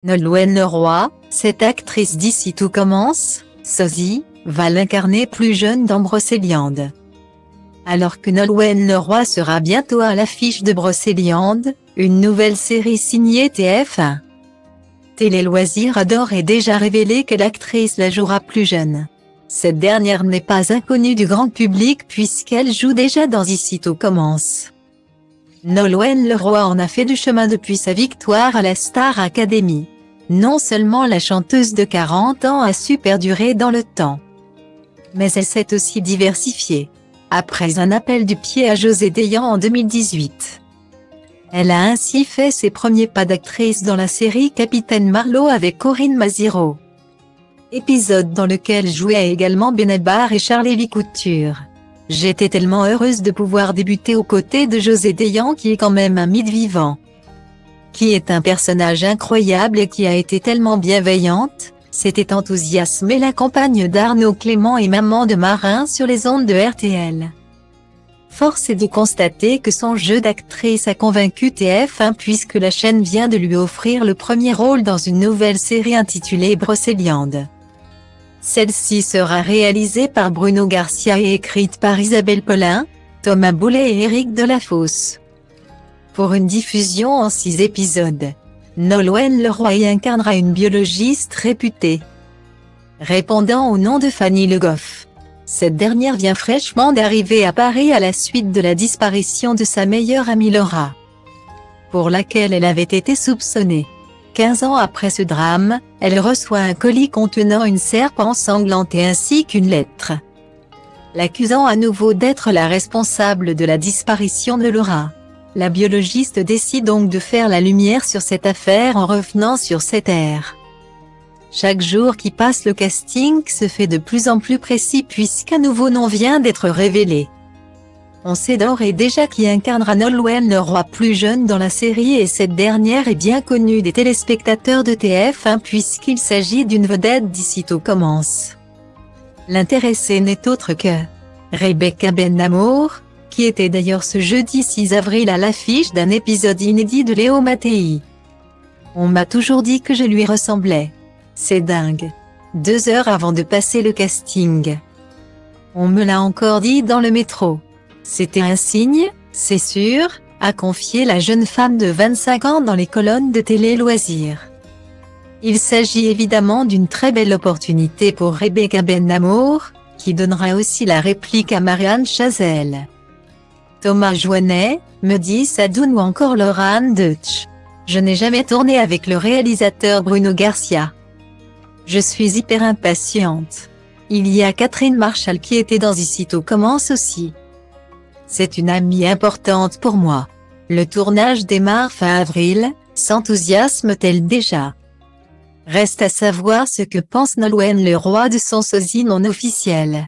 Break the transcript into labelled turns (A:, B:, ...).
A: Nolwenn Leroy, cette actrice d'ici tout commence, sosie, va l'incarner plus jeune dans Brocéliande. Alors que Nolwenn Leroy sera bientôt à l'affiche de Brocéliande, une nouvelle série signée TF1. Télé Loisirs a d'ores et déjà révélé que l'actrice la jouera plus jeune. Cette dernière n'est pas inconnue du grand public puisqu'elle joue déjà dans Ici tout commence. Nolwenn Leroy en a fait du chemin depuis sa victoire à la Star Academy. Non seulement la chanteuse de 40 ans a su perdurer dans le temps, mais elle s'est aussi diversifiée. Après un appel du pied à José Dayan en 2018. Elle a ainsi fait ses premiers pas d'actrice dans la série Capitaine Marlowe avec Corinne Maziero. Épisode dans lequel jouaient également Benabar et Charlie Couture. J'étais tellement heureuse de pouvoir débuter aux côtés de José Dayan qui est quand même un mythe vivant. Qui est un personnage incroyable et qui a été tellement bienveillante, s'était enthousiasmée la compagne d'Arnaud Clément et maman de Marin sur les ondes de RTL. Force est de constater que son jeu d'actrice a convaincu TF1 puisque la chaîne vient de lui offrir le premier rôle dans une nouvelle série intitulée Brocéliande. Celle-ci sera réalisée par Bruno Garcia et écrite par Isabelle Paulin, Thomas Boulet et Éric Delafosse. Pour une diffusion en 6 épisodes, Nolwenn Leroy y incarnera une biologiste réputée. Répondant au nom de Fanny Le Goff, cette dernière vient fraîchement d'arriver à Paris à la suite de la disparition de sa meilleure amie Laura, pour laquelle elle avait été soupçonnée. 15 ans après ce drame, elle reçoit un colis contenant une serpe ensanglantée ainsi qu'une lettre, l'accusant à nouveau d'être la responsable de la disparition de Laura. La biologiste décide donc de faire la lumière sur cette affaire en revenant sur ses terres. Chaque jour qui passe, le casting se fait de plus en plus précis puisqu'un nouveau nom vient d'être révélé. On sait d'ores et déjà qui incarnera Nolwenn Leroy plus jeune dans la série et cette dernière est bien connue des téléspectateurs de TF1 puisqu'il s'agit d'une vedette d'Ici tout commence. L'intéressée n'est autre que Rebecca Bennamour, qui était d'ailleurs ce jeudi 6 avril à l'affiche d'un épisode inédit de Léo Mattei. On m'a toujours dit que je lui ressemblais. C'est dingue. 2 heures avant de passer le casting. On me l'a encore dit dans le métro. C'était un signe, c'est sûr, a confié la jeune femme de 25 ans dans les colonnes de Télé Loisirs. Il s'agit évidemment d'une très belle opportunité pour Rebecca Bennamour, qui donnera aussi la réplique à Marianne Chazelle. Thomas Joannet, me dit Sadoun ou encore Laurent Deutsch. Je n'ai jamais tourné avec le réalisateur Bruno Garcia. Je suis hyper impatiente. Il y a Catherine Marchal qui était dans Ici tout commence aussi. C'est une amie importante pour moi. Le tournage démarre fin avril, s'enthousiasme-t-elle déjà? Reste à savoir ce que pense Nolwenn Leroy de son sosie non officiel.